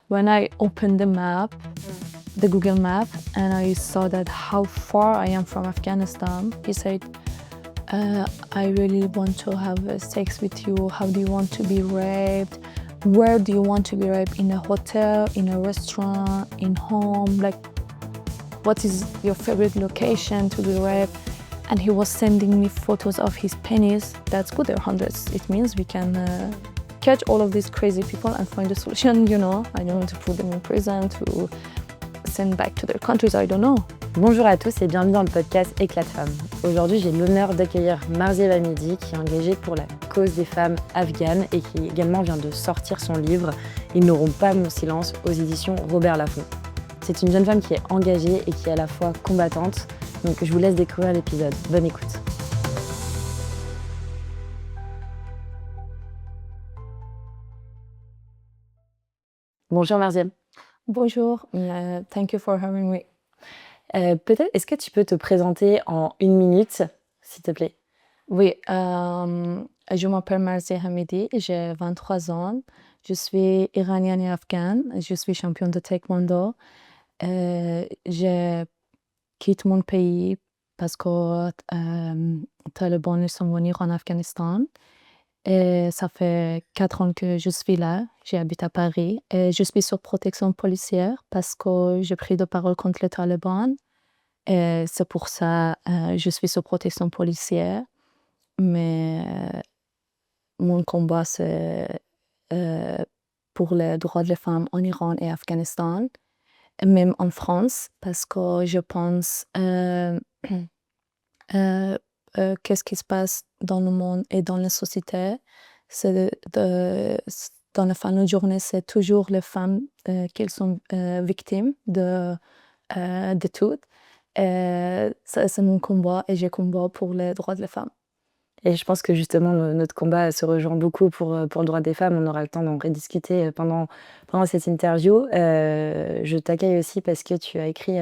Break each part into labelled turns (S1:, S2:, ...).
S1: when I opened the map, the Google map, and I saw that how far I am from Afghanistan, he said, I really want to have sex with you. How do you want to be raped? Where do you want to be raped? In a hotel, in a restaurant, in home? Like, what is your favorite location to be raped? And he was sending me photos of his penis. That's good, there are hundreds. It means we can catch all of these crazy people and find a solution, you know. I don't know, to put them in prison, to send back to their countries, I don't know.
S2: Bonjour à tous et bienvenue dans le podcast Eclats, femmes. Aujourd'hui, j'ai l'honneur d'accueillir Marzieh Hamidi, qui est engagée pour la cause des femmes afghanes et qui également vient de sortir son livre « Ils n'auront pas mon silence » aux éditions Robert Laffont. C'est une jeune femme qui est engagée et qui est à la fois combattante, donc je vous laisse découvrir l'épisode. Bonne écoute. Bonjour Marzieh.
S1: Bonjour, thank you for having me.
S2: Peut-être, est-ce que tu peux te présenter en 1 minute, s'il te plaît?
S1: Oui, je m'appelle Marzieh Hamidi, j'ai 23 ans, je suis iranienne et afghane, je suis championne de Taekwondo. Je quitte mon pays parce que Talibans sont venus en Afghanistan. Et ça fait 4 ans que je suis là, j'habite à Paris et je suis sur protection policière parce que j'ai pris de parole contre les Talibans. Et c'est pour ça je suis sur protection policière. Mais mon combat, c'est pour les droits des femmes en Iran et Afghanistan, et même en France, parce que je pense qu'est-ce qui se passe dans le monde et dans la société, c'est dans la fin de la journée, c'est toujours les femmes qui sont victimes de tout. Et ça, c'est mon combat et je combat pour les droits des femmes.
S2: Et je pense que justement, notre combat se rejoint beaucoup pour le droit des femmes. On aura le temps d'en rediscuter pendant cette interview. Je t'accueille aussi parce que tu as écrit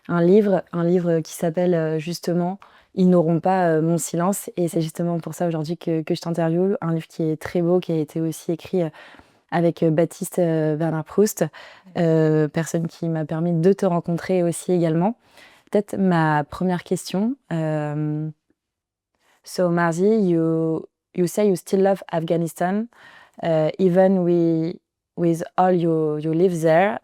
S2: un livre qui s'appelle justement « Ils n'auront pas mon silence ». Et c'est justement pour ça aujourd'hui que je t'interviewe. Un livre qui est très beau, qui a été aussi écrit avec Baptiste Bernard Proust, personne qui m'a permis de te rencontrer aussi également. Peut-être ma première question... So Marzieh, you say you still love Afghanistan, even with all you live there.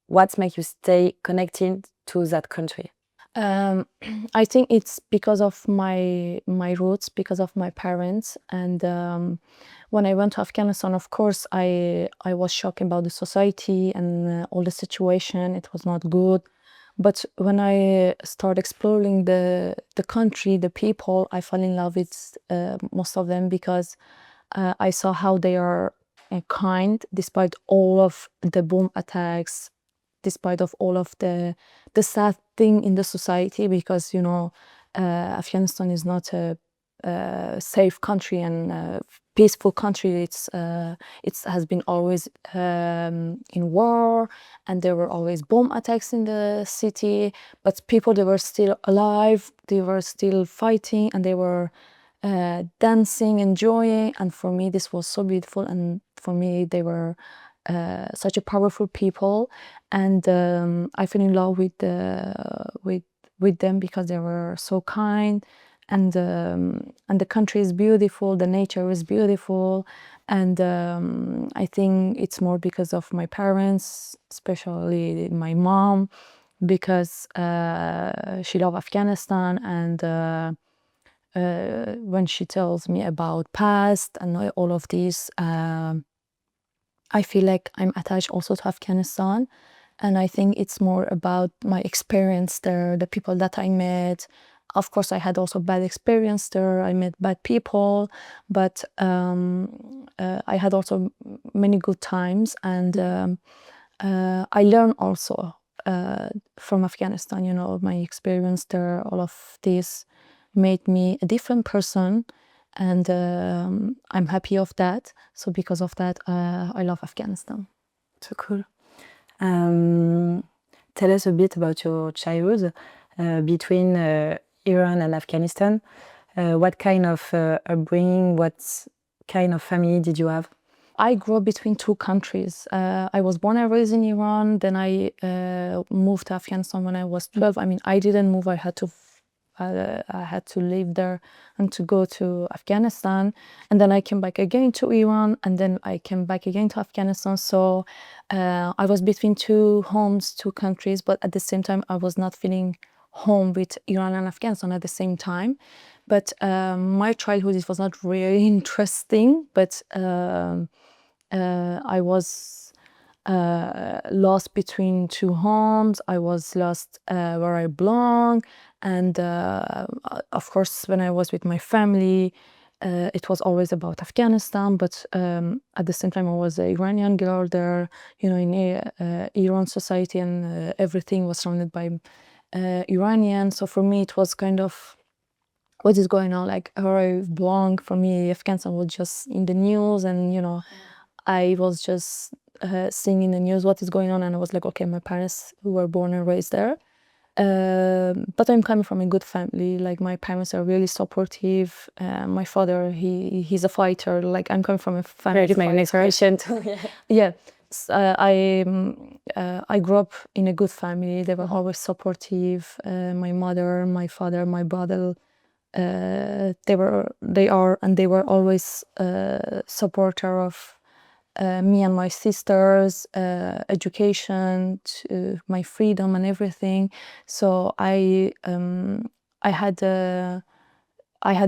S2: What makes you stay connected to that country?
S1: I think it's because of my roots, because of my parents. And when I went to Afghanistan, of course, I was shocked about the society and all the situation. It was not good. But when I start exploring the country, the people, I fell in love with most of them because I saw how they are kind despite all of the bomb attacks, despite of all of the sad thing in the society, because you know Afghanistan is not a safe country and a peaceful country. It has been always in war, and there were always bomb attacks in the city, but people, they were still alive, they were still fighting, and they were dancing, enjoying. And for me this was so beautiful, and for me they were such a powerful people. And I fell in love with them because they were so kind. And the country is beautiful, the nature is beautiful, and I think it's more because of my parents, especially my mom, because she loves Afghanistan, and when she tells me about past and all of this, I feel like I'm attached also to Afghanistan. And I think it's more about my experience there, the people that I met. Of course, I had also bad experience there. I met bad people, but I had also many good times. And I learned also from Afghanistan, you know, my experience there, all of this made me a different person. And I'm happy of that. So because of that, I love Afghanistan.
S2: So cool. Tell us a bit about your childhood between Iran and Afghanistan. What kind of upbringing, what kind of family did you have?
S1: I grew up between two countries. I was born and raised in Iran. Then I moved to Afghanistan when I was 12. I mean, I didn't move. I had to live there and to go to Afghanistan. And then I came back again to Iran. And then I came back again to Afghanistan. So I was between two homes, two countries. But at the same time, I was not feeling home with Iran and Afghanistan at the same time. But my childhood, it was not really interesting. But I was lost between two homes. I was lost where I belong. And of course, when I was with my family, it was always about Afghanistan. But at the same time, I was an Iranian girl there, you know, in Iran society, and everything was surrounded by Iranian. So for me, it was kind of, what is going on? Like, where I belong, for me, Afghanistan was just in the news, and you know, I was just seeing in the news what is going on, and I was like, okay, my parents who were born and raised there. But I'm coming from a good family. Like, my parents are really supportive. My father, he's a fighter. Like, I'm coming from a family.
S2: Very my next question.
S1: Yeah. I grew up in a good family. They were always supportive. My mother, my father, my brother. They were always supporter of me and my sisters, education, my freedom and everything. So I had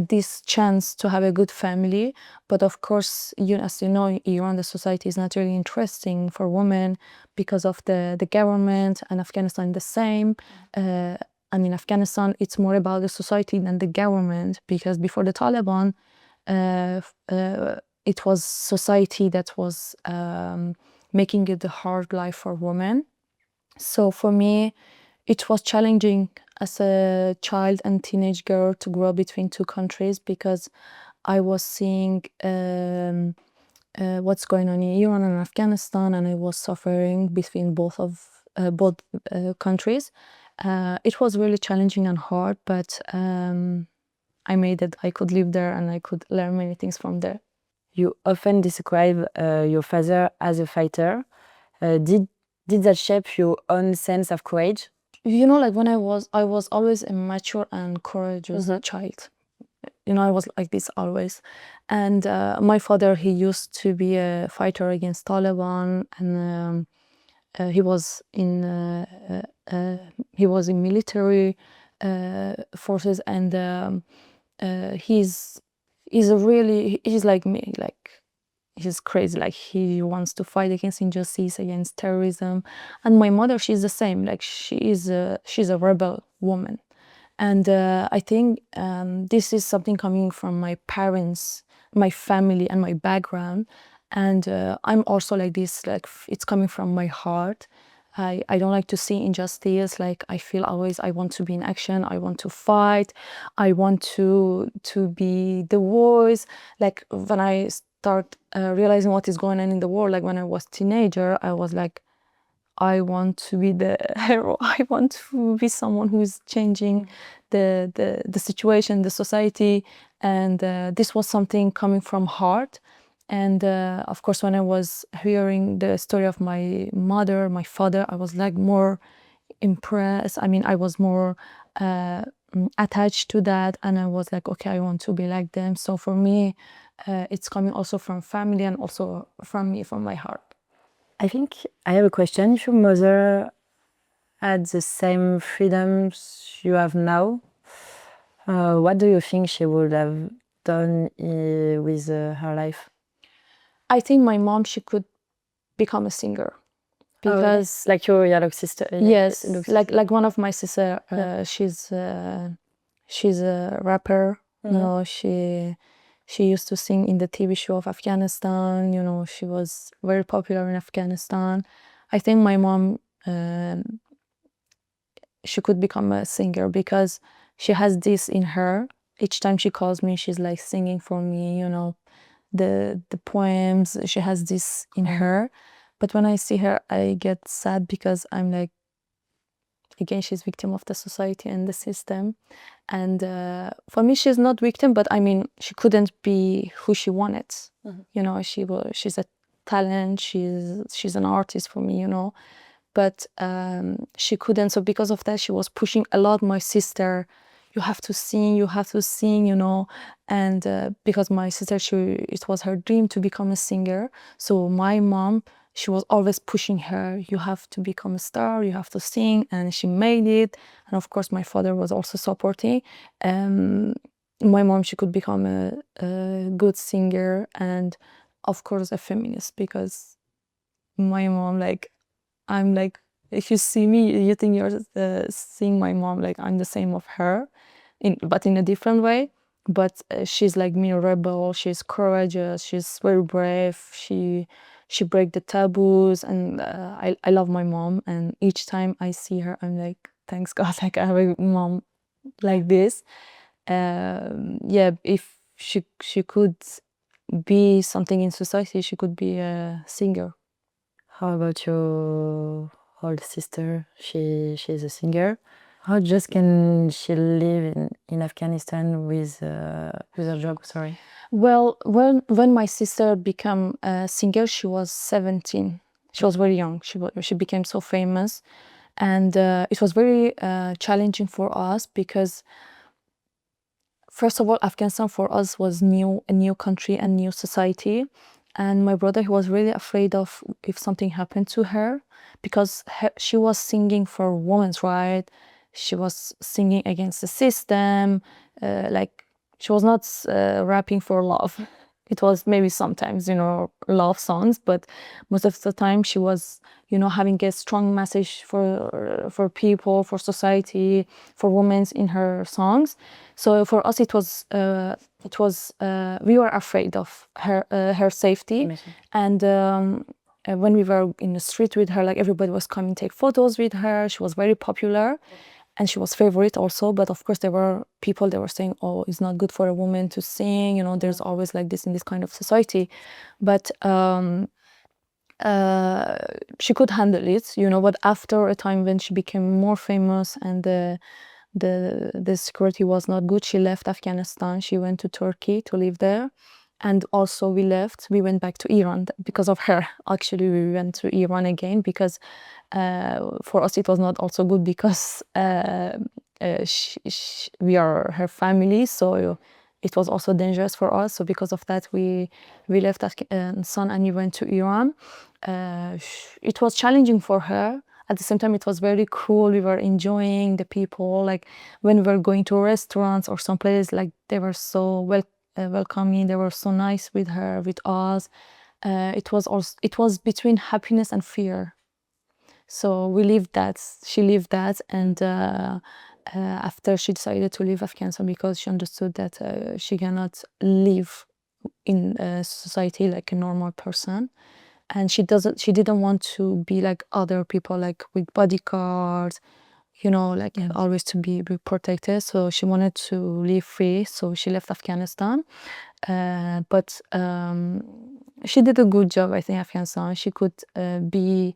S1: this chance to have a good family. But of course, as you know, in Iran, the society is not really interesting for women because of the government, and Afghanistan the same. And in Afghanistan, it's more about the society than the government, because before the Taliban, it was society that was making it a hard life for women. So for me, it was challenging as a child and teenage girl to grow between two countries, because I was seeing what's going on in Iran and Afghanistan, and I was suffering between both countries. It was really challenging and hard, but I made it. I could live there, and I could learn many things from there.
S2: You often describe your father as a fighter. Did that shape your own sense of courage?
S1: You know, like, when I was always a mature and courageous child. You know, I was like this always. And my father, he used to be a fighter against Taliban, and he was in military forces, and he's like me. Like, he's crazy. Like, he wants to fight against injustice, against terrorism. And my mother, she's the same. Like, she's a rebel woman. And I think this is something coming from my parents, my family, and my background. And I'm also like this. Like, it's coming from my heart. I don't like to see injustice. Like, I feel always I want to be in action. I want to fight. I want to be the voice. Like, when I start realizing what is going on in the world, like when I was teenager, I was like, I want to be the hero. I want to be someone who is changing the situation, the society. And this was something coming from heart. And of course, when I was hearing the story of my mother, my father, I was like more impressed. I mean, I was more attached to that. And I was like, okay, I want to be like them. So for me, it's coming also from family, and also from me, from my heart.
S2: I think I have a question. If your mother had the same freedoms you have now, what do you think she would have done with her life?
S1: I think my mom, she could become a singer, because
S2: like your yellow sister.
S1: Yes, like one of my sister, she's a rapper. You know, she used to sing in the TV show of Afghanistan. You know, she was very popular in Afghanistan. I think my mom, she could become a singer, because she has this in her. Each time she calls me, she's like singing for me, you know, the poems. She has this in her. But when I see her, I get sad, because I'm like, again, she's victim of the society and the system. And for me, she's not victim, but I mean, she couldn't be who she wanted. You know, she's a talent. She's an artist for me, you know. But she couldn't. So because of that, she was pushing a lot my sister. You have to sing, you know. And because my sister, it was her dream to become a singer. So my mom, she was always pushing her. You have to become a star. You have to sing, and she made it. And of course, my father was also supporting. My mom, she could become a good singer, and of course, a feminist, because my mom, like, I'm like, if you see me, you think you're seeing my mom, like I'm the same of her, but in a different way. But she's like me, a rebel. She's courageous. She's very brave. She break the taboos, and I love my mom. And each time I see her, I'm like, thanks God, like I have a mom like this. Yeah, if she could be something in society, she could be a singer.
S2: How about your older sister? She's a singer. How just can she live in Afghanistan with her job? Sorry.
S1: Well, when my sister became a singer, she was 17. She was very young. She became so famous, and it was very challenging for us because, first of all, Afghanistan for us was a new country and new society. And my brother, he was really afraid of if something happened to her, because she was singing for women's rights. She was singing against the system. Like, she was not rapping for love. It was maybe sometimes, you know, love songs, but most of the time she was, you know, having a strong message for people, for society, for women in her songs. So for us, it was we were afraid of her safety.
S2: Amazing.
S1: And when we were in the street with her, like, everybody was coming to take photos with her. She was very popular, and she was favorite also. But of course, there were people that were saying, oh, it's not good for a woman to sing, you know, there's always like this in this kind of society. But she could handle it, you know. But after a time, when she became more famous and the security was not good, she left Afghanistan. She went to Turkey to live there. And also we went back to Iran because of her. Actually, we went to Iran again because for us it was not also good, because we are her family, so it was also dangerous for us. So because of that, we left Afghanistan and we went to Iran. It was challenging for her. At the same time, it was very cool. We were enjoying the people. Like, when we were going to restaurants or some place, like, they were so welcoming. They were so nice with her, with us. It was between happiness and fear. So we lived that. She lived that, and after she decided to leave Afghanistan because she understood that she cannot live in society like a normal person. And she didn't want to be like other people, like with bodyguards, you know, like always to be protected. So she wanted to live free. So she left Afghanistan. But she did a good job, I think, Afghanistan. She could be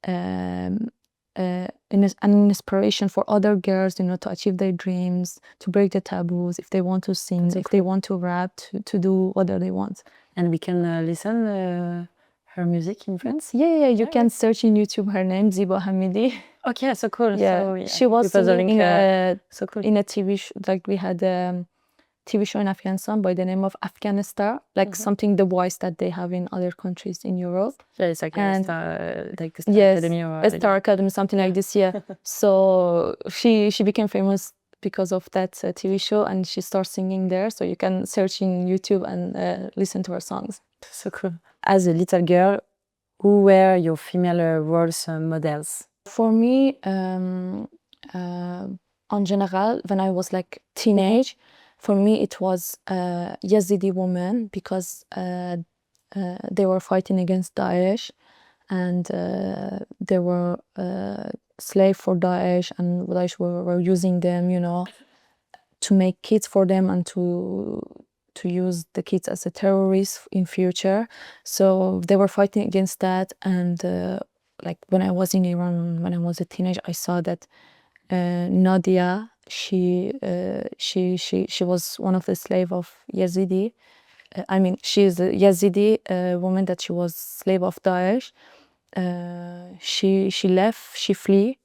S1: an inspiration for other girls, you know, to achieve their dreams, to break the taboos, if they want to sing, if they want to rap, to do whatever they want.
S2: And we can listen her music in French?
S1: Yeah, you can search in YouTube her name, Marzieh Hamidi.
S2: Okay, so cool.
S1: Yeah,
S2: so, yeah.
S1: she was singing
S2: so cool.
S1: in a TV show. Like, we had a TV show in Afghanistan by the name of Afghanistan, like something the voice that they have in other countries in Europe.
S2: Yeah, it's like
S1: And
S2: like the Star
S1: yes,
S2: Academy or
S1: a Star Academy, something like this. Yeah. So she became famous because of that TV show, and she started singing there. So you can search in YouTube and listen to her songs.
S2: So cool. As a little girl, who were your female role models?
S1: For me, en general, when I was like teenage, for me it was Yazidi women, because they were fighting against Daesh, and they were slave for Daesh, and Daesh were using them, you know, to make kids for them and to use the kids as a terrorist in future. So they were fighting against that. And like, when I was in Iran, when I was a teenager, I saw that Nadia, she was one of the slave of Yazidi. I mean, she's a Yazidi woman that she was slave of Daesh. She left, she flee,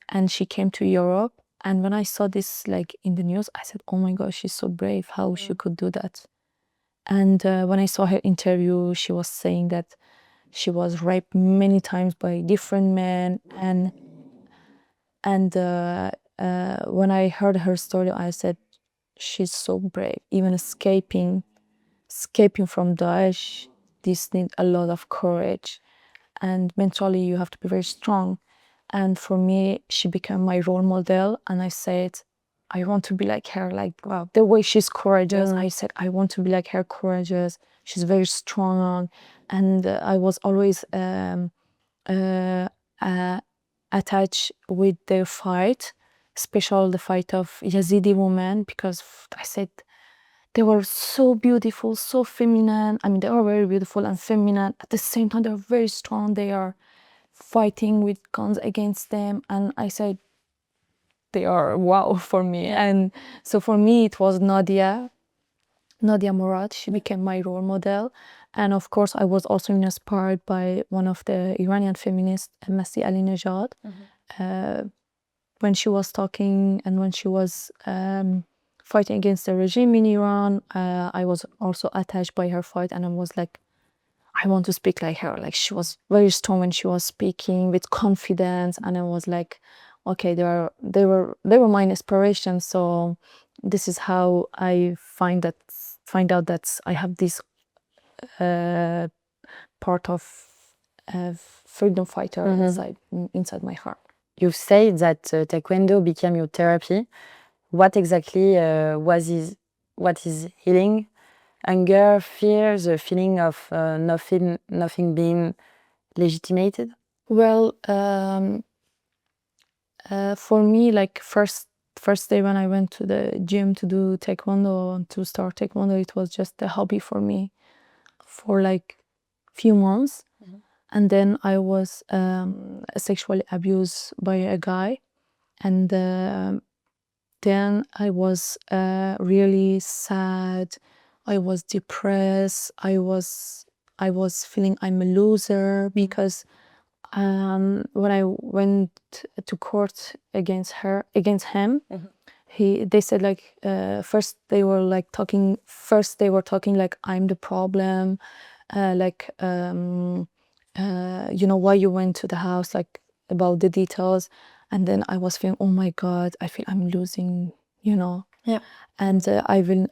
S1: and she came to Europe. And when I saw this like in the news, I said, "Oh my gosh, she's so brave! How she could do that?" And when I saw her interview, she was saying that she was raped many times by different men, and when I heard her story, I said, "She's so brave, even escaping from Daesh. This needs a lot of courage, and mentally you have to be very strong." And for me, she became my role model, and I said, I want to be like her, like wow, the way she's courageous. I said, I want to be like her, courageous. She's very strong, and I was always uh, attached with their fight, especially the fight of Yazidi women, because I said they were so beautiful, so feminine. I mean, they are very beautiful and feminine. At the same time, they're very strong. They are fighting with guns against them. And I said, they are wow for me. And so for me, it was Nadia Murad. She became my role model. And of course, I was also inspired by one of the Iranian feminists, Masih Alinejad. When she was talking and when she was fighting against the regime in Iran, I was also attached by her fight, and I was like, I want to speak like her. Like, she was very strong when she was speaking with confidence, and I was like, okay, they were my inspiration. So this is how I find out that I have this part of freedom fighter inside my heart.
S2: You've said that Taekwondo became your therapy. What exactly what is healing? Anger, fear, the feeling of nothing being legitimated?
S1: Well, for me, like first day when I went to the gym to do Taekwondo, to start Taekwondo, it was just a hobby for me for like few months. And then I was sexually abused by a guy, and then I was really sad. I was depressed. I was feeling I'm a loser, because when I went to court against him, they said like first they were talking like I'm the problem, like you know, why you went to the house, like about the details. And then I was feeling, oh my God, I feel I'm losing, you know.
S2: Yeah.
S1: And I will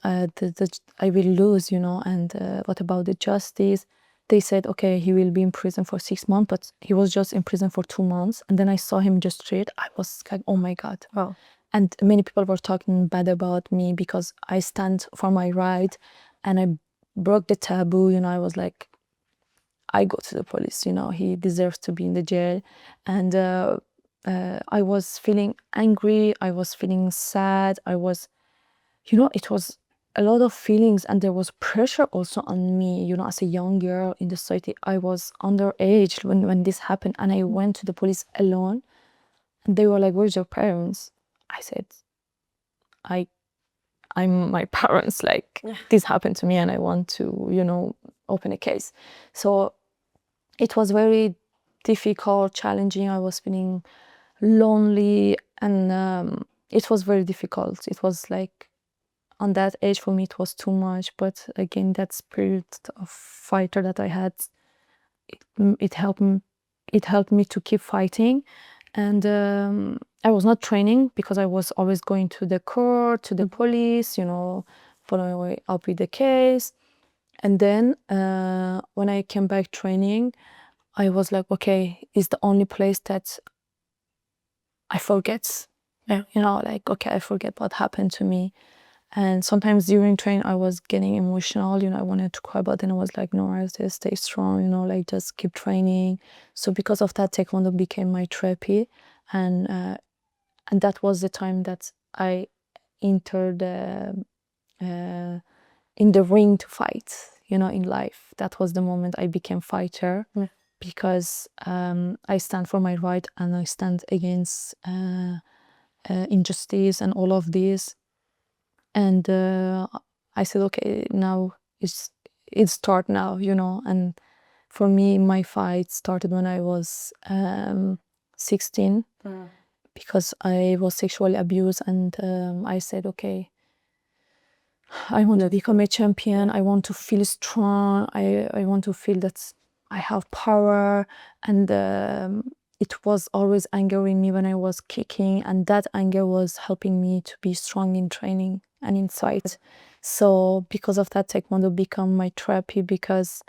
S1: lose, you know. And what about the justice? They said, okay, he will be in prison for 6 months, but he was just in prison for 2 months. And then I saw him just straight. I was like, oh my God.
S2: Wow.
S1: And many people were talking bad about me because I stand for my right, and I broke the taboo, you know. I was like, I go to the police, you know, he deserves to be in the jail. And I was feeling angry, I was feeling sad, I was, you know, it was a lot of feelings, and there was pressure also on me, you know, as a young girl in the society. I was underage when this happened, and I went to the police alone, and they were like, where's your parents? I said, I'm my parents, like this happened to me, and I want to, you know, open a case. So it was very difficult, challenging. I was feeling lonely, and it was very difficult. It was like, on that age for me, it was too much. But again, that spirit of fighter that I had, it helped me. It helped me to keep fighting. And I was not training because I was always going to the court, to the police, you know, following up with the case. And then when I came back training, I was like, okay, it's the only place that I forget.
S2: Yeah.
S1: You know, like, okay, I forget what happened to me. And sometimes during training, I was getting emotional, you know, I wanted to cry, but then I was like, no, I just stay strong, you know, like just keep training. So because of that, Taekwondo became my therapy. And that was the time that I entered in the ring to fight, you know, in life. That was the moment I became fighter.
S2: Yeah.
S1: Because I stand for my right, and I stand against injustice and all of this. And I said, okay, now it start now, you know. And for me, my fight started when I was 16 because I was sexually abused, and I said, okay, I want to become a champion. I want to feel strong. I want to feel that I have power. And it was always angering me when I was kicking, and that anger was helping me to be strong in training and in fight. So because of that, Taekwondo became my therapy, because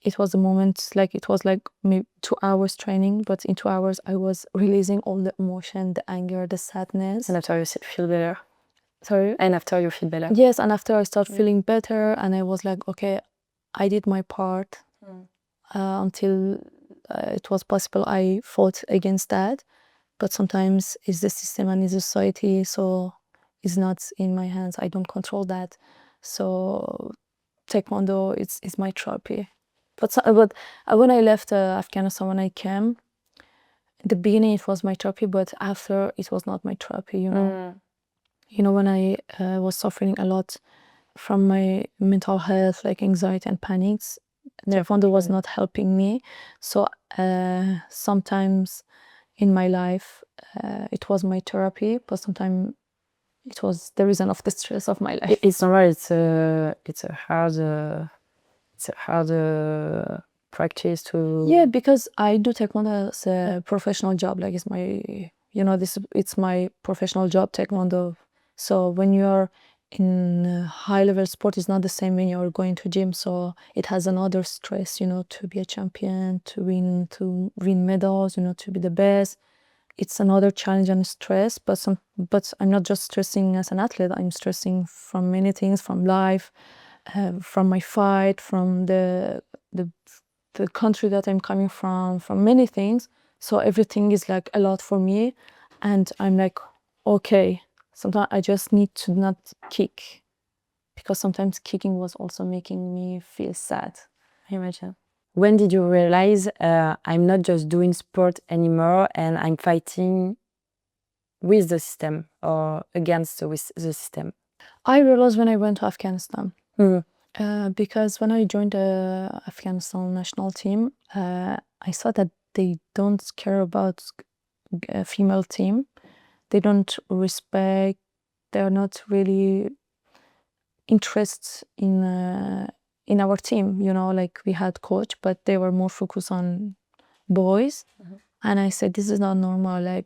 S1: it was a moment, like it was like maybe 2 hours training, but in 2 hours I was releasing all the emotion, the anger, the sadness.
S2: And after you feel better.
S1: Sorry?
S2: And after you feel better.
S1: Yes, and after I started feeling better, and I was like, okay, I did my part until it was possible. I fought against that, but sometimes it's the system and it's the society, so it's not in my hands. I don't control that. So Taekwondo is my therapy. But when I left Afghanistan, when I came, in the beginning it was my therapy, but after it was not my therapy, you know. You know, when I was suffering a lot from my mental health, like anxiety and panics, Taekwondo was not helping me. So sometimes in my life, it was my therapy, but sometimes it was the reason of the stress of my life.
S2: It's normal. It's a hard practice to.
S1: Yeah, because I do Taekwondo as a professional job. Like it's my, you know, it's my professional job, Taekwondo. So when you're in high level sport, it's not the same when you're going to gym. So it has another stress, you know, to be a champion, to win medals, you know, to be the best. It's another challenge and stress. But I'm not just stressing as an athlete. I'm stressing from many things, from life, from my fight, from the country that I'm coming from many things. So everything is like a lot for me, and I'm like, okay, sometimes I just need to not kick, because sometimes kicking was also making me feel sad.
S2: I imagine. When did you realize I'm not just doing sport anymore and I'm fighting with the system or against the system?
S1: I realized when I went to Afghanistan. Because when I joined the Afghanistan national team, I saw that they don't care about a female team. They don't respect. They are not really interested in our team. You know, like we had coach, but they were more focused on boys. And I said, this is not normal. Like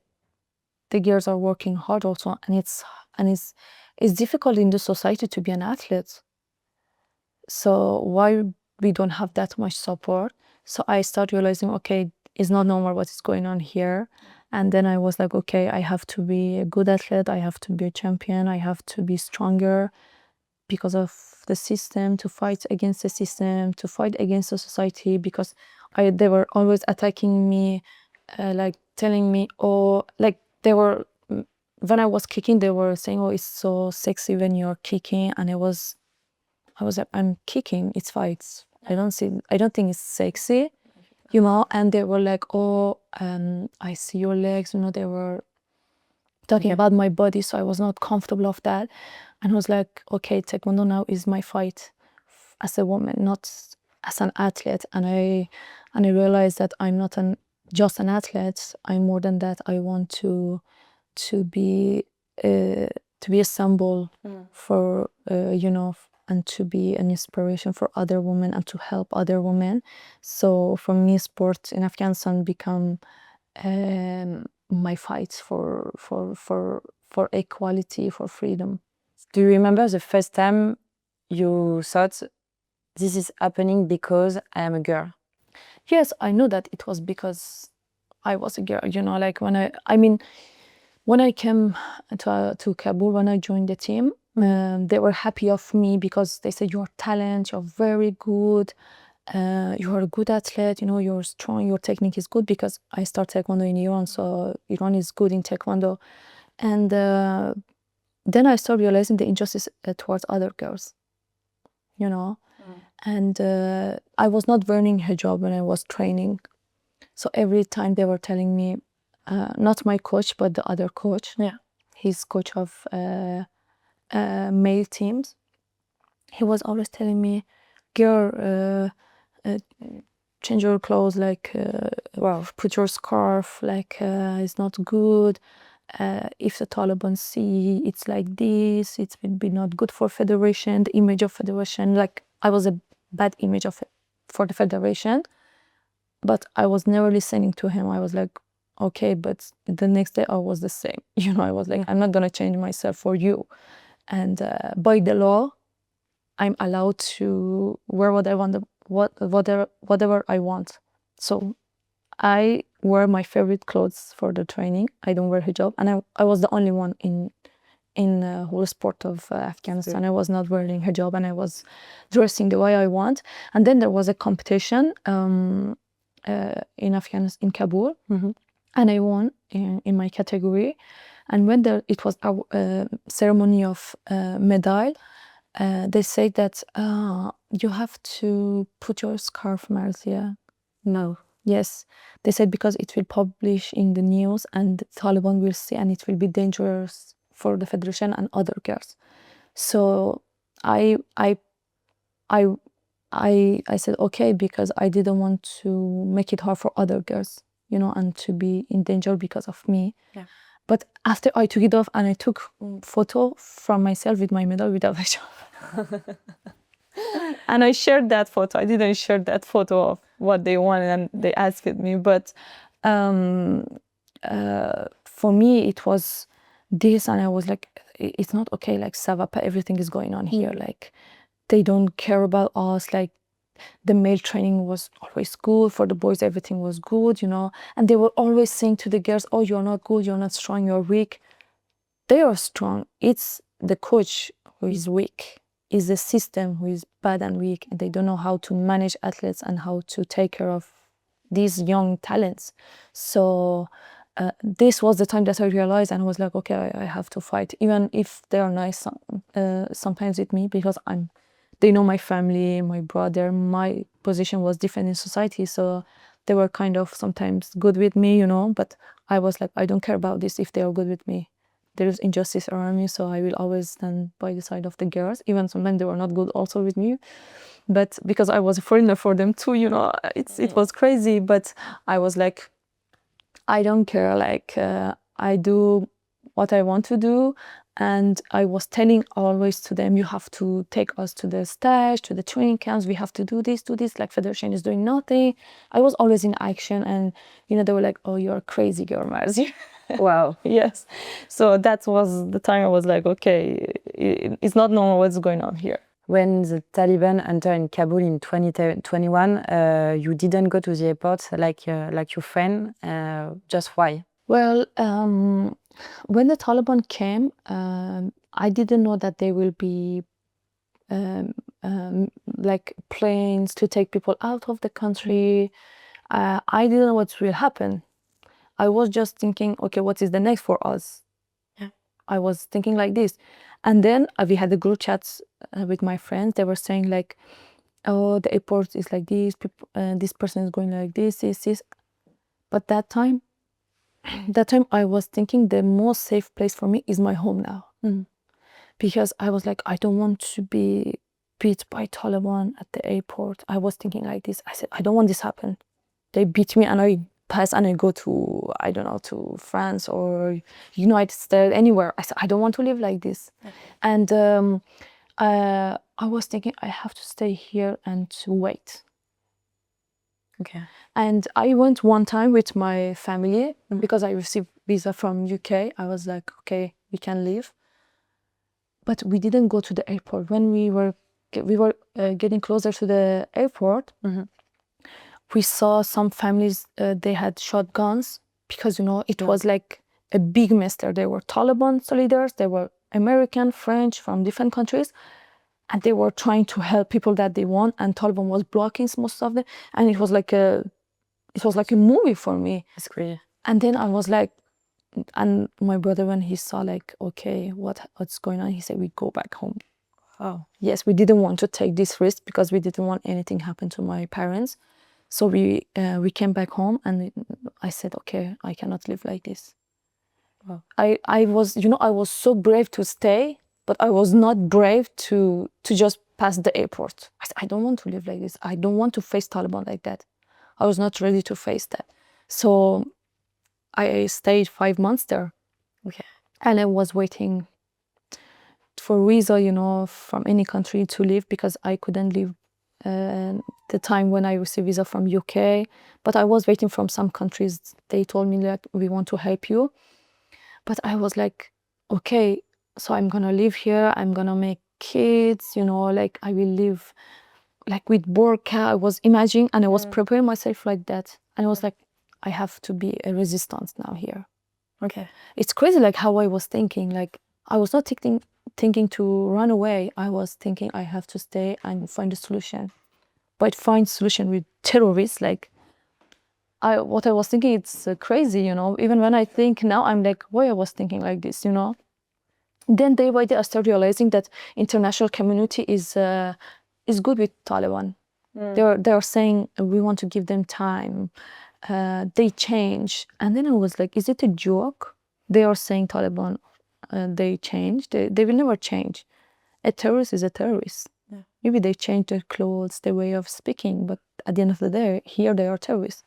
S1: the girls are working hard also, and it's difficult in the society to be an athlete. So why we don't have that much support? So I started realizing, okay, it's not normal what is going on here. And then I was like, okay, I have to be a good athlete. I have to be a champion. I have to be stronger because of the system, to fight against the system, to fight against the society, because they were always attacking me, like telling me, oh, like they were, when I was kicking, they were saying, oh, it's so sexy when you're kicking. And I was like, I'm kicking, it's fights. I don't think it's sexy, you know. And they were like, oh, I see your legs, you know. They were talking about my body, so I was not comfortable of that. And I was like, okay, Taekwondo now is my fight as a woman, not as an athlete. And I realized that I'm not just an athlete. I'm more than that. I want to be a symbol for you know, and to be an inspiration for other women and to help other women. So for me, sport in Afghanistan become my fight for equality, for freedom.
S2: Do you remember the first time you thought this is happening because I am a girl?
S1: Yes, I know that it was because I was a girl, you know, like when I came to Kabul, when I joined the team, they were happy of me because they said, you're talent, you're very good, you're a good athlete, you know, you're strong, your technique is good, because I started Taekwondo in Iran, so Iran is good in Taekwondo. And then I started realizing the injustice towards other girls, you know. And I was not wearing hijab when I was training. So every time they were telling me, not my coach, but the other coach, he's coach of male teams, he was always telling me, girl, change your clothes, like
S2: Wow.
S1: put your scarf, like it's not good. If the Taliban see it's like this, it will be not good for federation, the image of federation. Like I was a bad image of it for the federation, but I was never listening to him. I was like, okay, but the next day I was the same. You know, I was like, I'm not gonna change myself for you. And by the law, I'm allowed to wear what I want, whatever I want. So I wear my favorite clothes for the training. I don't wear hijab, and I was the only one in the whole sport of Afghanistan. I was not wearing hijab, and I was dressing the way I want. And then there was a competition in Afghanistan, in Kabul, and I won in my category. And when it was a ceremony of medal, they say that you have to put your scarf, Marzieh.
S2: No.
S1: Yes, they said because it will publish in the news and the Taliban will see, and it will be dangerous for the federation and other girls. So I said okay, because I didn't want to make it hard for other girls, you know, and to be in danger because of me.
S2: Yeah.
S1: But after I took it off and I took photo from myself with my medal without hijab. And I shared that photo. I didn't share that photo of what they wanted and they asked me. But for me, it was this, and I was like, it's not okay. Like, ça va pas, everything is going on here. Like, they don't care about us. Like, the male training was always good. For the boys, everything was good, you know. And they were always saying to the girls, oh, you're not good, you're not strong, you're weak. They are strong. It's the coach who is weak. Is the system who is bad and weak, and they don't know how to manage athletes and how to take care of these young talents. So this was the time that I realized, and I was like, okay, I have to fight, even if they are nice sometimes with me, because they know my family, my brother, my position was different in society, so they were kind of sometimes good with me, you know. But I was like, I don't care about this if they are good with me. There's injustice around me, so I will always stand by the side of the girls, even sometimes they were not good also with me. But because I was a foreigner for them too, you know, it was crazy. But I was like, I don't care, like I do what I want to do. And I was telling always to them, you have to take us to the stage, to the training camps, we have to do this, like federation is doing nothing. I was always in action, and you know, they were like, oh, you're crazy girl, Marzieh.
S2: Wow.
S1: Yes. So that was the time I was like, okay, it's not normal what's going on here.
S2: When the Taliban entered in Kabul in 2021, you didn't go to the airport like your friend. Just why?
S1: Well, when the Taliban came, I didn't know that there will be like planes to take people out of the country. I didn't know what will happen. I was just thinking, okay, what is the next for us?
S2: Yeah.
S1: I was thinking like this. And then we had the group chats with my friends. They were saying like, oh, the airport is like this, this person is going like this. But that time I was thinking the most safe place for me is my home now. Because I was like, I don't want to be beat by Taliban at the airport. I was thinking like this. I said, I don't want this happen. They beat me and I pass and I go to, I don't know, to France or United States, anywhere. I said, I don't want to live like this. Okay. And I was thinking, I have to stay here and to wait.
S2: Okay.
S1: And I went one time with my family because I received visa from UK. I was like, okay, we can leave. But we didn't go to the airport. When we were getting closer to the airport, we saw some families, they had shotguns because, you know, it was like a big mess there. There were Taliban soldiers, there were American, French, from different countries, and they were trying to help people that they want, and Taliban was blocking most of them, and it was like a movie for me.
S2: That's great.
S1: And then I was like, and my brother, when he saw like, okay, what's going on, he said, we go back home. Oh. Yes, we didn't want to take this risk because we didn't want anything happen to my parents. So we came back home, and I said, okay, I cannot live like this. Wow. I was, you know, I was so brave to stay, but I was not brave to just past the airport. I said, I don't want to live like this. I don't want to face Taliban like that. I was not ready to face that. So I stayed 5 months there.
S2: Okay.
S1: And I was waiting for visa, you know, from any country to leave, because I couldn't leave the time when I received visa from UK. But I was waiting from some countries. They told me like, we want to help you. But I was like, okay, so I'm gonna live here. I'm gonna make kids, you know, like I will live like with burqa. I was imagining, and I was preparing myself like that. And I was like, I have to be a resistance now here.
S2: Okay.
S1: It's crazy like how I was thinking. Like I was not thinking to run away. I was thinking I have to stay and find a solution. But find solution with terrorists, like what I was thinking, it's crazy, you know. Even when I think now, I'm like, why I was thinking like this, you know. Then day by day, I start realizing that international community is good with Taliban. They're saying we want to give them time. They change, and then I was like, is it a joke? They are saying Taliban, they change. They will never change. A terrorist is a terrorist.
S2: Yeah.
S1: Maybe they change their clothes, their way of speaking, but at the end of the day, here they are terrorists.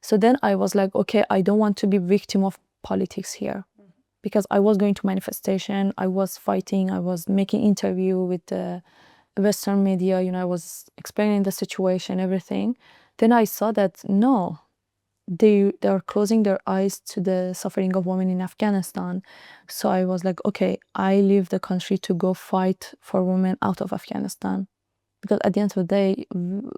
S1: So then I was like, okay, I don't want to be victim of politics here, because I was going to manifestation, I was fighting, I was making interview with the Western media, you know, I was explaining the situation, everything. Then I saw that no, they are closing their eyes to the suffering of women in Afghanistan. So I was like, okay, I leave the country to go fight for women out of Afghanistan, because at the end of the day,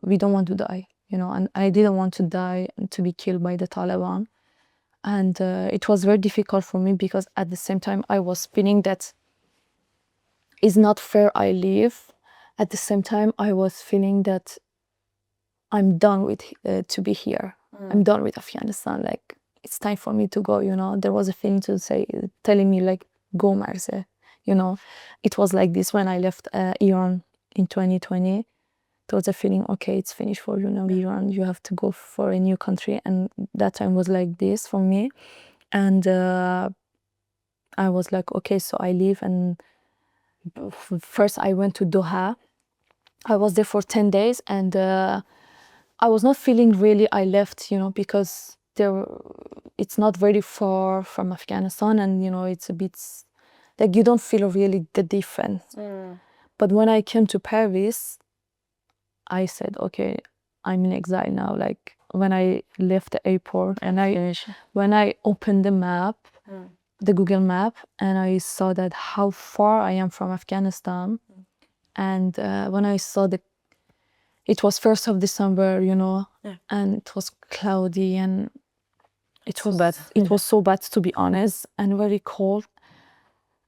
S1: we don't want to die, you know, and I didn't want to die and to be killed by the Taliban. And it was very difficult for me, because at the same time I was feeling that it's not fair I leave. At the same time I was feeling that I'm done with to be here. I'm done with Afghanistan, like it's time for me to go, you know. There was a feeling to say, telling me like, go Marzieh, you know. It was like this when I left Iran in 2020. There was a feeling, okay, it's finished for you now, Iran, you have to go for a new country. And that time was like this for me. And I was like, okay, so I leave. And first I went to Doha. I was there for 10 days, and I was not feeling really I left, you know, because it's not very far from Afghanistan, and you know, it's a bit like you don't feel really the difference. But when I came to Paris, I said, okay, I'm in exile now. Like when I left the airport, and when I opened the map, the Google map, and I saw that how far I am from Afghanistan. And when I saw it was 1st of December, you know, and it was cloudy, and it was
S2: bad.
S1: It was so bad, to be honest, and very cold.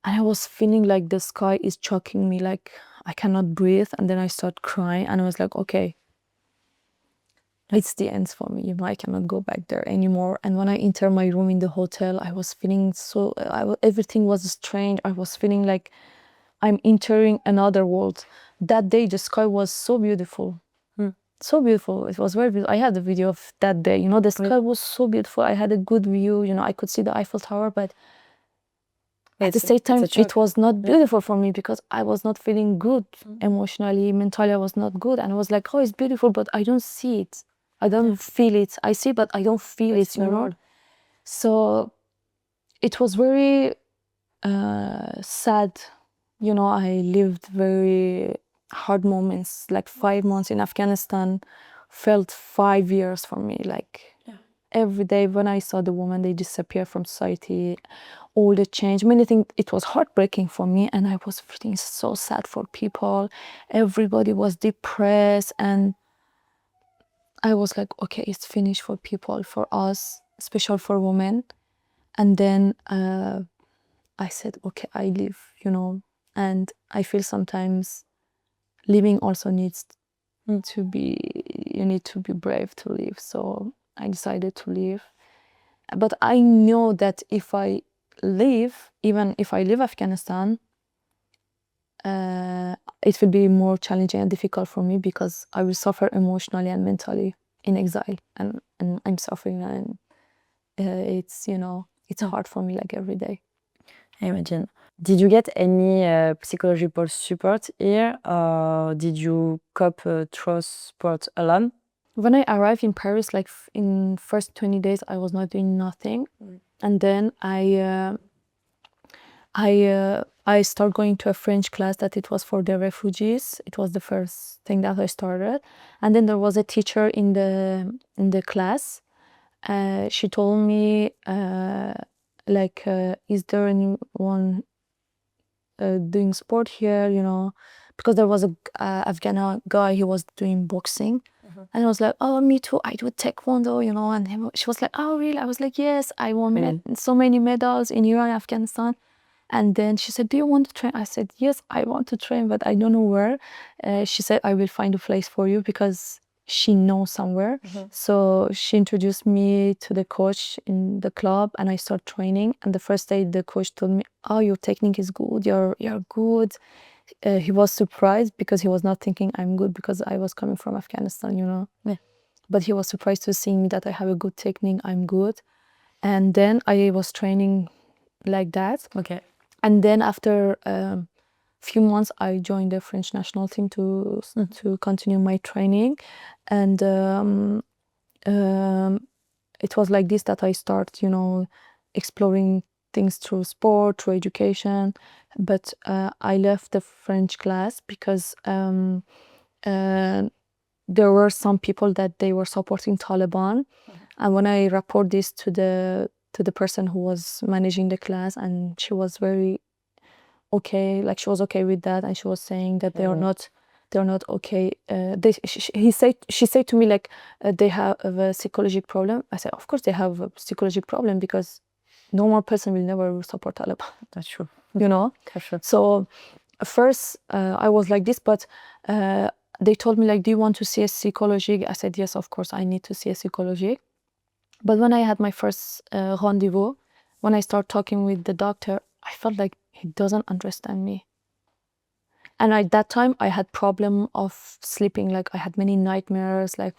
S1: And I was feeling like the sky is choking me, like I cannot breathe. And then I started crying, and I was like, okay, it's the end for me, you know, I cannot go back there anymore. And when I entered my room in the hotel, I was feeling everything was strange. I was feeling like I'm entering another world. That day, the sky was so beautiful. So beautiful. It was very beautiful. I had a video of that day. You know, the sky was so beautiful. I had a good view. You know, I could see the Eiffel Tower, but at the same time, it was not beautiful for me, because I was not feeling good emotionally, mentally. I was not good. And I was like, oh, it's beautiful, but I don't see it. I don't feel it. I see, but I don't feel it, you know? So it was very sad. You know, I lived very hard moments, like 5 months in Afghanistan felt 5 years for me. Like every day when I saw the woman, they disappear from society, all the change, many things, it was heartbreaking for me. And I was feeling so sad for people. Everybody was depressed, and I was like, okay, it's finished for people, for us, especially for women. And then I said, okay, I leave, you know. And I feel sometimes living also needs to be, you need to be brave to live. So I decided to leave. But I know that if I leave, even if I leave Afghanistan, it will be more challenging and difficult for me, because I will suffer emotionally and mentally in exile, and I'm suffering, and it's, you know, it's hard for me like every day.
S2: I imagine. Did you get any psychological support here, or did you cope through sport alone?
S1: When I arrived in Paris, like in first 20 days, I was not doing nothing. And then I started going to a French class that it was for the refugees. It was the first thing that I started. And then there was a teacher in the class. She told me, is there anyone doing sport here, you know? Because there was a Afghan guy, he was doing boxing. And I was like, oh, me too, I do Taekwondo, you know? And she was like, oh, really? I was like, yes, I won so many medals in Iran, Afghanistan. And then she said, do you want to train? I said, yes, I want to train, but I don't know where. She said, I will find a place for you, because she knows somewhere. So she introduced me to the coach in the club, and I started training. And the first day the coach told me, oh, your technique is good, you're good. He was surprised, because he was not thinking I'm good, because I was coming from Afghanistan, you know. But he was surprised to see me that I have a good technique, I'm good. And then I was training like that. And then after a few months, I joined the French national team to continue my training. And it was like this that I started, you know, exploring things through sport, through education. But I left the French class because there were some people that they were supporting Taliban. And when I report this to the person who was managing the class, and she was very okay, like she was okay with that, and she was saying that they're not okay. She said to me, like, they have a psychological problem. I said, of course they have a psychological problem, because normal person will never support Taliban.
S2: That's true.
S1: You know.
S2: That's true.
S1: So first I was like this, but they told me, like, do you want to see a psychologist? I said, yes, of course I need to see a psychologist. But when I had my first rendezvous, when I started talking with the doctor, I felt like he doesn't understand me. And at that time, I had problem of sleeping. Like, I had many nightmares. Like,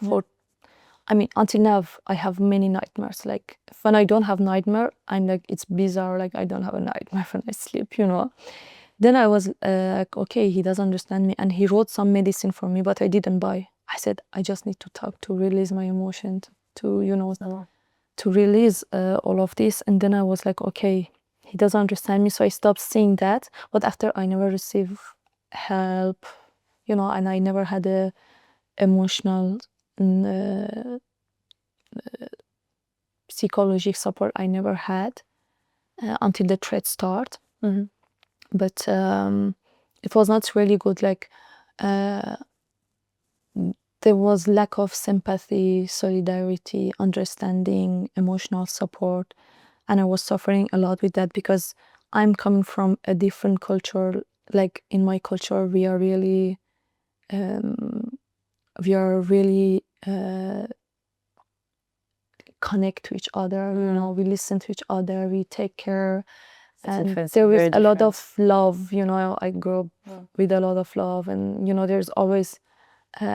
S1: until now, I have many nightmares. Like, when I don't have nightmare, I'm like, it's bizarre. Like, I don't have a nightmare when I sleep, you know. Then I was like, okay, he doesn't understand me. And he wrote some medicine for me, but I didn't buy. I said, I just need to talk, to release my emotion, to you know, to release all of this. And then I was like, okay, he doesn't understand me. So I stopped seeing that. But after, I never received help, you know, and I never had a emotional psychological support. I never had until the threat start. But it was not really good. Like, there was lack of sympathy, solidarity, understanding, emotional support. And I was suffering a lot with that, because I'm coming from a different culture. Like, in my culture, we are really connect to each other, you know, we listen to each other, we take care. And there is a lot of love, you know. I grew up with a lot of love, and, you know, there's always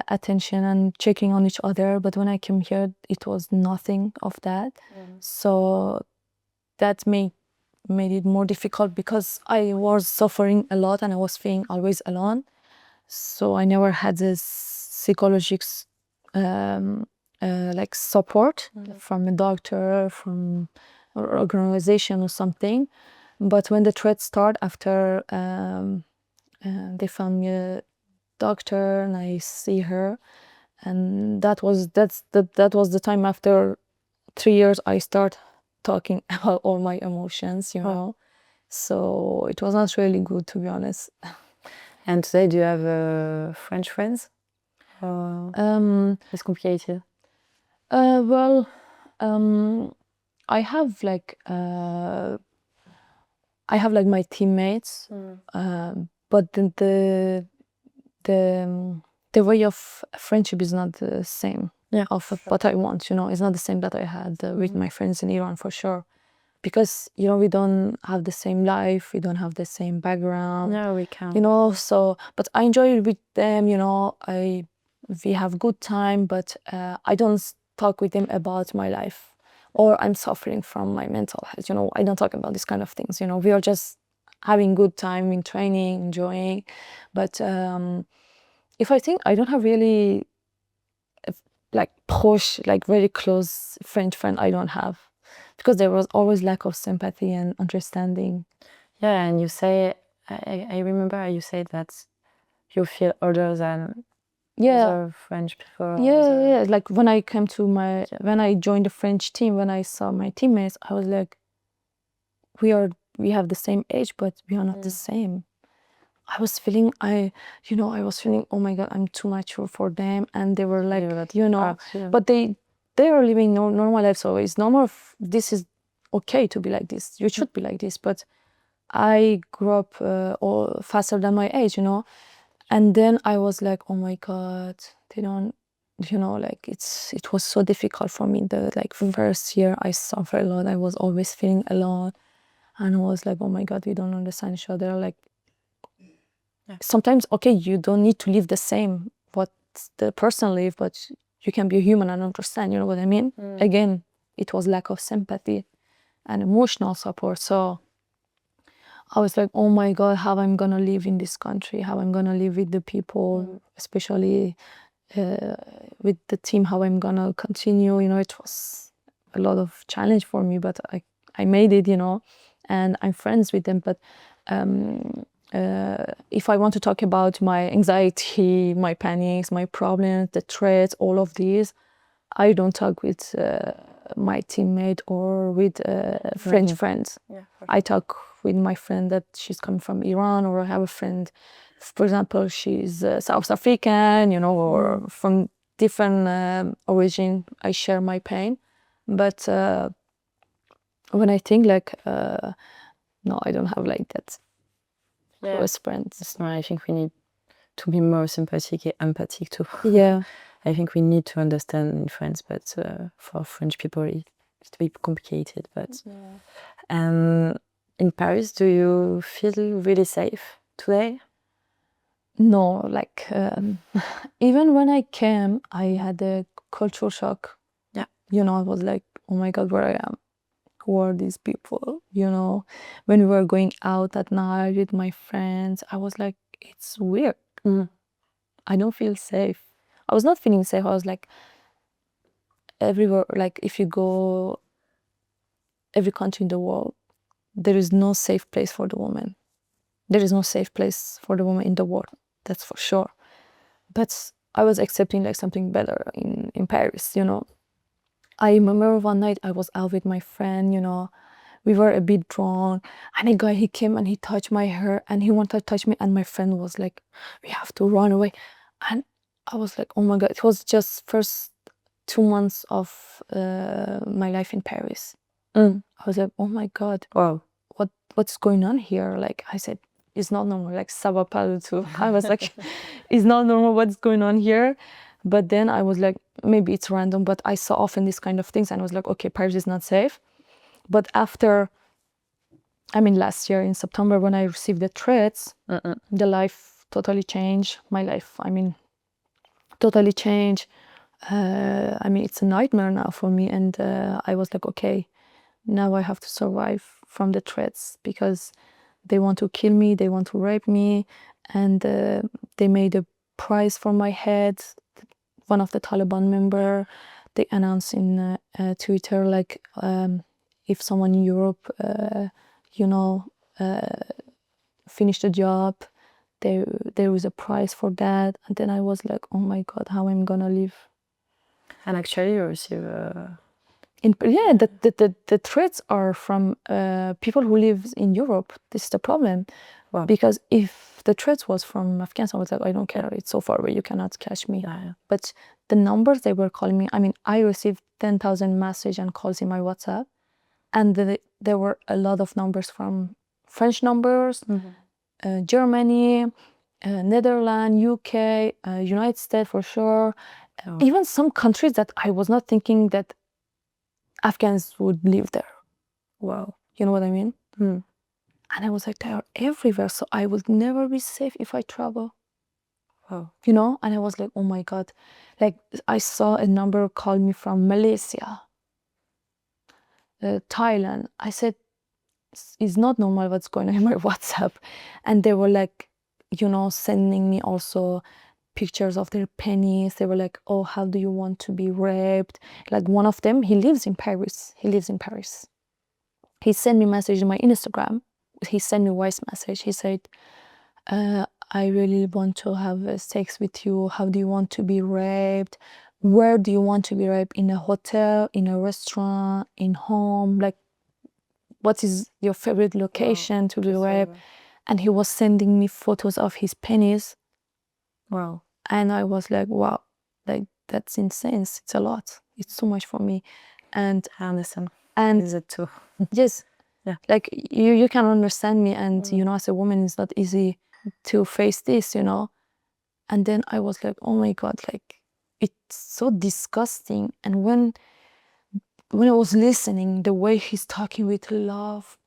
S1: attention and checking on each other. But when I came here, it was nothing of that. So that made it more difficult, because I was suffering a lot and I was feeling always alone. So I never had this psychological like support from a doctor, from an organization or something. But when the threat started, after they found me a doctor, and I see her, and that was the time. After 3 years, I start talking about all my emotions, you know. So it was not really good, to be honest.
S2: And today, do you have French friends? It's complicated.
S1: Well, I have like my teammates, but the way of friendship is not the same. Of what I want, you know, it's not the same that I had with my friends in Iran, for sure. Because, you know, we don't have the same life, we don't have the same background.
S2: No, we can't.
S1: You know, so, but I enjoy it with them, you know. We have good time, but I don't talk with them about my life, or I'm suffering from my mental health, you know. I don't talk about these kind of things, you know. We are just having good time in training, enjoying. But if I think, I don't have really like proche, like very close French friend. I don't have, because there was always lack of sympathy and understanding.
S2: Yeah, and you say, I remember you said that you feel older than other French people.
S1: Yeah. Like when I came to when I joined the French team, when I saw my teammates, I was like, we have the same age, but we are not the same. I was feeling, oh my God, I'm too mature for them. And they were like, but they are living normal life. So it's normal. This is okay to be like this. You should be like this. But I grew up faster than my age, And then I was like, oh my God, they don't, like it was so difficult for me. The first year I suffered a lot. I was always feeling alone. And I was like, oh my God, we don't understand each other. Like, sometimes, okay, you don't need to live the same what the person live, but you can be a human and understand, you know what I mean? Again, it was lack of sympathy and emotional support. So I was like, oh my God, how I'm gonna live in this country, how I'm gonna live with the people, especially with the team, how I'm gonna continue. It was a lot of challenge for me, but I made it, and I'm friends with them. But if I want to talk about my anxiety, my panics, my problems, the threats, all of these, I don't talk with my teammate or with French friends.
S2: Yeah,
S1: I talk with my friend that she's coming from Iran, or I have a friend, for example, she's South African, or from different origin. I share my pain. But when I think no, I don't have like that close friends.
S2: No, I think we need to be more sympathetic and empathic too.
S1: Yeah.
S2: I think we need to understand in France, but for French people, it's a bit complicated. But in Paris, do you feel really safe today?
S1: No, even when I came, I had a cultural shock.
S2: Yeah.
S1: I was like, oh my God, where I am. Who are these people? When we were going out at night with my friends, I was like, it's weird. I don't feel safe. I was not feeling safe. I was like, everywhere, like if you go every country in the world, there is no safe place for the woman. There is no safe place for the woman in the world. That's for sure. But I was accepting like something better in Paris, I remember one night I was out with my friend, we were a bit drunk, and a guy, he came and he touched my hair and he wanted to touch me, and my friend was like, we have to run away. And I was like, oh my God, it was just first 2 months of my life in Paris. I was like, oh my God,
S2: wow,
S1: what's going on here? Like, I said, it's not normal, like ça va pas du tout. I was like, it's not normal, what's going on here? But then I was like, maybe it's random, but I saw often these kind of things and I was like, okay, Paris is not safe. But after, last year in September, when I received the threats, the life totally changed. My life, totally changed. It's a nightmare now for me. And I was like, okay, now I have to survive from the threats, because they want to kill me, they want to rape me, and they made a price for my head. One of the Taliban member, they announced in Twitter, like, if someone in Europe, finish the job, there was a price for that. And then I was like, oh my God, how I'm gonna live?
S2: And actually, you receive.
S1: The threats are from people who live in Europe. This is the problem.
S2: Wow.
S1: Because if the threats was from Afghanistan, I was like, I don't care, it's so far away, you cannot catch me.
S2: Yeah.
S1: But the numbers they were calling me, I received 10,000 messages and calls in my WhatsApp, and there were a lot of numbers from French numbers, Germany, Netherlands, UK, United States for sure. Even some countries that I was not thinking that Afghans would live there.
S2: Wow.
S1: You know what I mean? And I was like, they are everywhere, so I would never be safe if I travel.
S2: Wow.
S1: And I was like, oh my God. Like, I saw a number call me from Malaysia, Thailand. I said, it's not normal what's going on in my WhatsApp. And they were like, you know, sending me also pictures of their penis. They were like, oh, how do you want to be raped? Like one of them, he lives in Paris. He sent me a message on my Instagram. He sent me a voice message. He said, I really want to have sex with you. How do you want to be raped? Where do you want to be raped? In a hotel, in a restaurant, in home? Like, what is your favorite location to be raped? And he was sending me photos of his penis.
S2: Wow.
S1: And I was like, wow, like that's insane. It's a lot. It's too much for me. And
S2: I understand.
S1: And
S2: Is it too?
S1: yes,
S2: Yeah.
S1: like you can understand me, and you know, as a woman, it's not easy to face this, you know. And then I was like, oh my God, like it's so disgusting. And when I was listening, the way he's talking with love,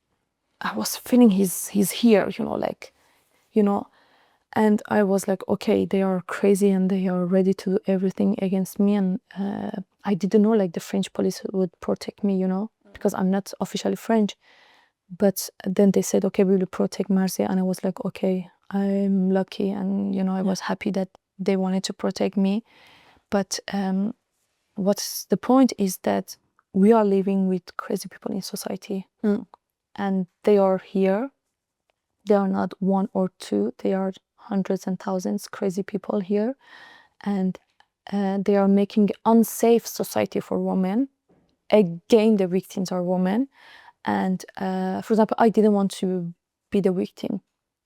S1: I was feeling he's here, you know, like, you know. And I was like, okay, they are crazy and they are ready to do everything against me. And I didn't know like the French police would protect me, you know, because I'm not officially French. But then they said, okay, we will protect Marzieh. And I was like, okay, I'm lucky. And, you know, I was happy that they wanted to protect me. But what's the point is that we are living with crazy people in society. And they are here. They are not one or two. They are hundreds and thousands crazy people here. And they are making unsafe society for women. Again, the victims are women. And for example, I didn't want to be the victim.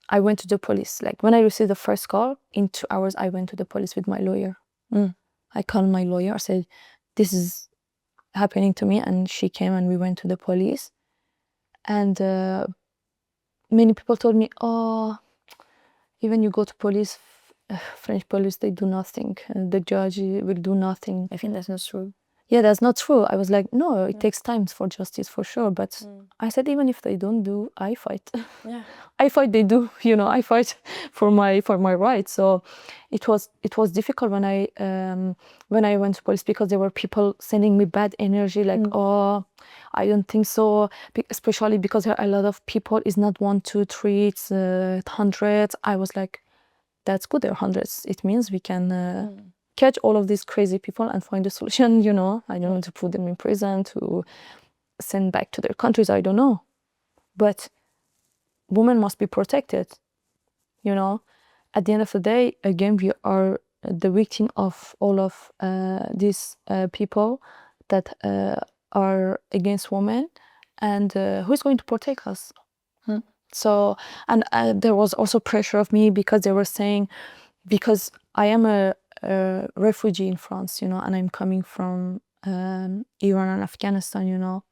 S1: I went to the police. Like when I received the first call, in 2 hours, I went to the police with my lawyer. I called my lawyer. I said, this is happening to me. And she came and we went to the police. And many people told me, oh, even you go to police, French police, they do nothing. The judge will do nothing.
S2: I think that's not true.
S1: Yeah, that's not true. I was like, no, it takes time for justice for sure. But I said, even if they don't do, I fight.
S2: Yeah.
S1: I fight, they do, you know, I fight for my rights. So it was difficult when I went to police, because there were people sending me bad energy, like, oh, I don't think so, especially because there are a lot of people. It's not 1, 2, 3, it's hundreds. I was like, that's good, there are hundreds. It means we can catch all of these crazy people and find a solution, you know. I don't want to put them in prison, to send back to their countries, I don't know. But women must be protected, you know. At the end of the day, again, we are the victim of all of these people that are against women. And who's going to protect us? So, and there was also pressure of me, because they were saying, because I am a refugee in France, you know, and I'm coming from Iran and Afghanistan, you know.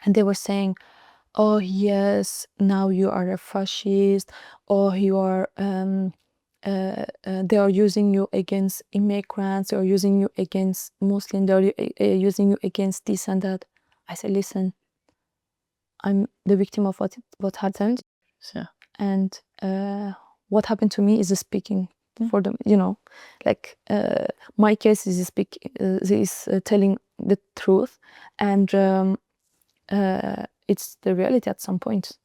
S1: And they were saying, oh yes, now you are a fascist, or you are they are using you against immigrants, they are using you against Muslims, they are using you against this and that. I said, listen, I'm the victim of what happened.
S2: Sure.
S1: And what happened to me is speaking for them, you know. Like my case is telling the truth, and it's the reality at some point.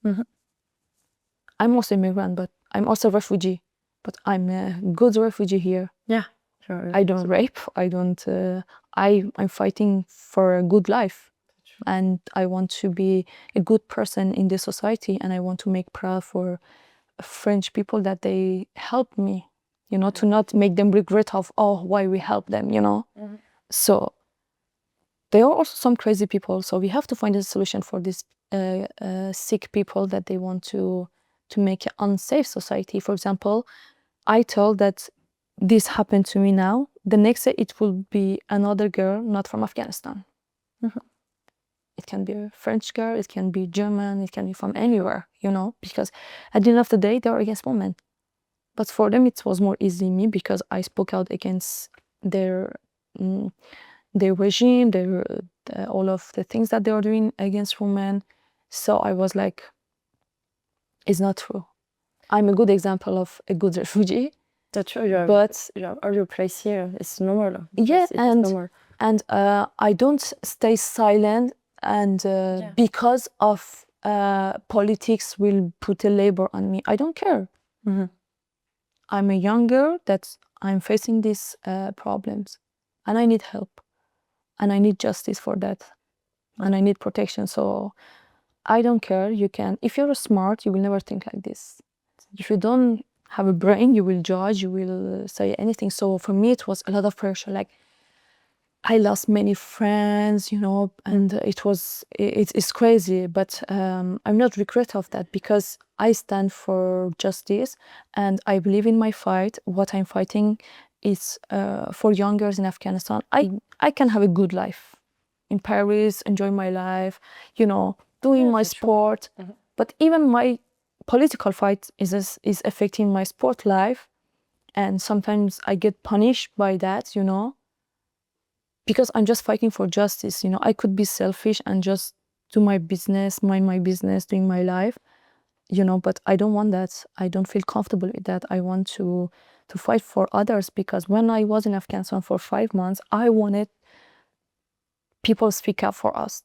S1: I'm also immigrant, but I'm also a refugee, but I'm a good refugee here.
S2: Yeah, sure.
S1: I don't rape, I don't I'm fighting for a good life, and I want to be a good person in this society, and I want to make proud for French people that they helped me, you know, to not make them regret of, oh, why we help them, you know. So there are also some crazy people, so we have to find a solution for these sick people that they want to make an unsafe society. For example, I told that this happened to me now, the next day it will be another girl not from Afghanistan. It can be a French girl, it can be German, it can be from anywhere, you know, because at the end of the day, they are against women. But for them, it was more easy me, because I spoke out against their regime, all of the things that they are doing against women. So I was like, it's not true. I'm a good example of a good refugee.
S2: That's true.
S1: But
S2: you have all your place here. It's normal.
S1: yeah,
S2: it's normal.
S1: And I don't stay silent, and because of politics will put a label on me. I don't care. I'm a young girl that I'm facing these problems, and I need help, and I need justice for that, and I need protection. So I don't care. You can, if you're smart, you will never think like this. If you don't have a brain, you will judge, you will say anything. So for me, it was a lot of pressure. Like, I lost many friends, you know, and it's crazy, but I'm not regret of that, because I stand for justice and I believe in my fight. What I'm fighting is for young girls in Afghanistan. I can have a good life in Paris, enjoy my life, you know, doing my sport. But even my political fight is affecting my sport life, and sometimes I get punished by that, you know, because I'm just fighting for justice. You know, I could be selfish and just do my business, mind my business, doing my life, you know, but I don't want that. I don't feel comfortable with that. I want to fight for others, because when I was in Afghanistan for 5 months, I wanted people speak up for us.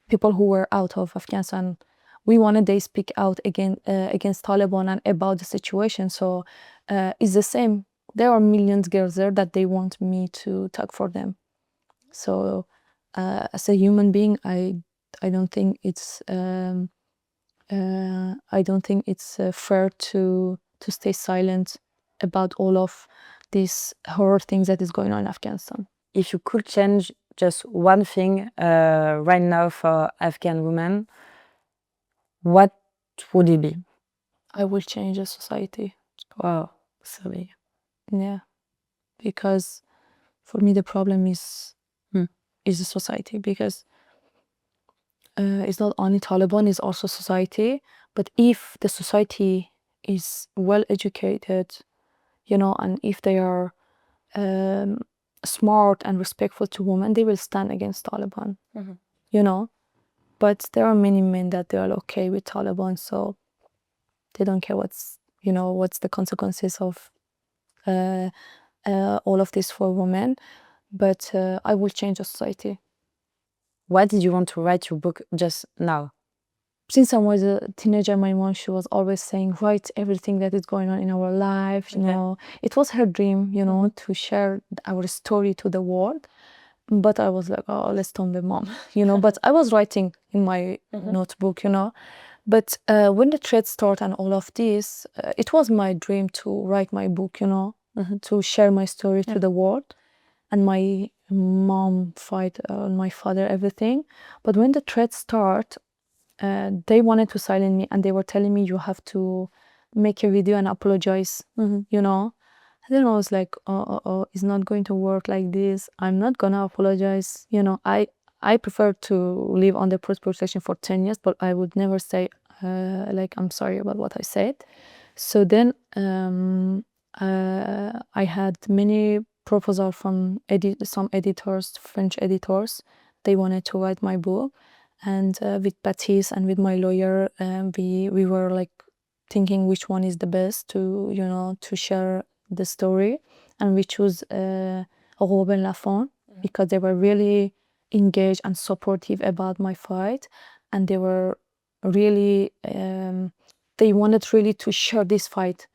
S1: People who were out of Afghanistan, we wanted they speak out against Taliban and about the situation. So it's the same. There are millions of girls there that they want me to talk for them. So as a human being, I don't think it's fair to stay silent about all of these horror things that is going on in Afghanistan.
S2: If you could change just one thing right now for Afghan women, what would it be?
S1: I will change the society.
S2: Wow, sorry.
S1: Yeah, because for me the problem is the society, because it's not only Taliban, it's also society. But if the society is well educated, you know, and if they are smart and respectful to women, they will stand against Taliban, you know. But there are many men that they are okay with Taliban, so they don't care what's the consequences of all of this for women. But I will change the society.
S2: Why did you want to write your book just now?
S1: Since I was a teenager, my mom, she was always saying, write everything that is going on in our life, you know. It was her dream, you know, to share our story to the world. But I was like, oh, let's tell the mom, you know. But I was writing in my notebook, you know. But when the thread started and all of this, it was my dream to write my book, you know, to share my story to the world. And my mom fight my father, everything. But when the thread started, they wanted to silence me, and they were telling me, you have to make a video and apologize, you know. And then I was like, oh, it's not going to work like this. I'm not gonna apologize, you know. I prefer to live under police protection for 10 years, but I would never say like, I'm sorry about what I said. So then I had many proposals from some editors, French editors. They wanted to write my book. And with Baptiste and with my lawyer, we were like thinking which one is the best to share the story. And we chose Robin Lafont, because they were really engaged and supportive about my fight, and they were really they wanted really to share this fight.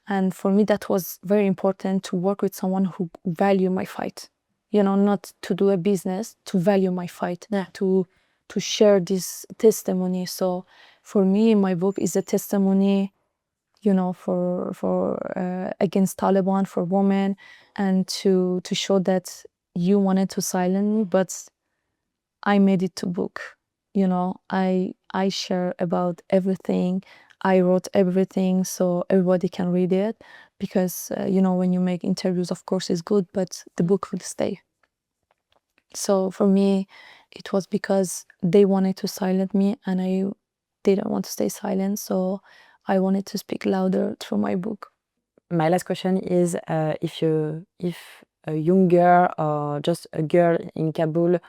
S1: And for me, that was very important, to work with someone who value my fight, you know, not to do a business, to value my fight, to share this testimony. So for me, my book is a testimony, you know, for against Taliban, for women, and to show that you wanted to silence me, but I made it to book. You know, I share about everything. I wrote everything so everybody can read it, because you know, when you make interviews, of course it's good, but the book will stay. So for me, it was because they wanted to silence me, and I didn't want to stay silent, so I wanted to speak louder through my book.
S2: My last question is, if a young girl or just a girl in Kabul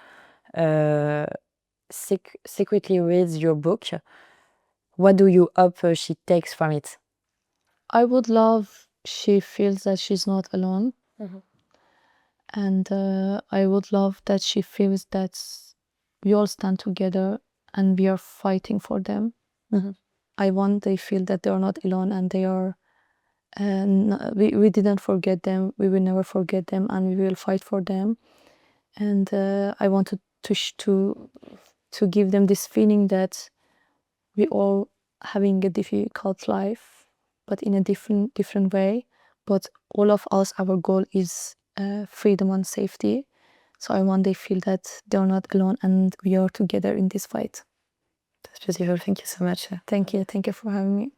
S2: secretly reads your book, what do you hope she takes from it?
S1: I would love she feels that she's not alone. And I would love that she feels that we all stand together, and we are fighting for them. I want they feel that they are not alone, and they are. We didn't forget them. We will never forget them, and we will fight for them. And I wanted to give them this feeling that we all having a difficult life, but in a different way. But all of us, our goal is freedom and safety. So I want they feel that they're not alone, and we are together in this fight.
S2: That's beautiful. Thank you so much.
S1: Thank you for having me.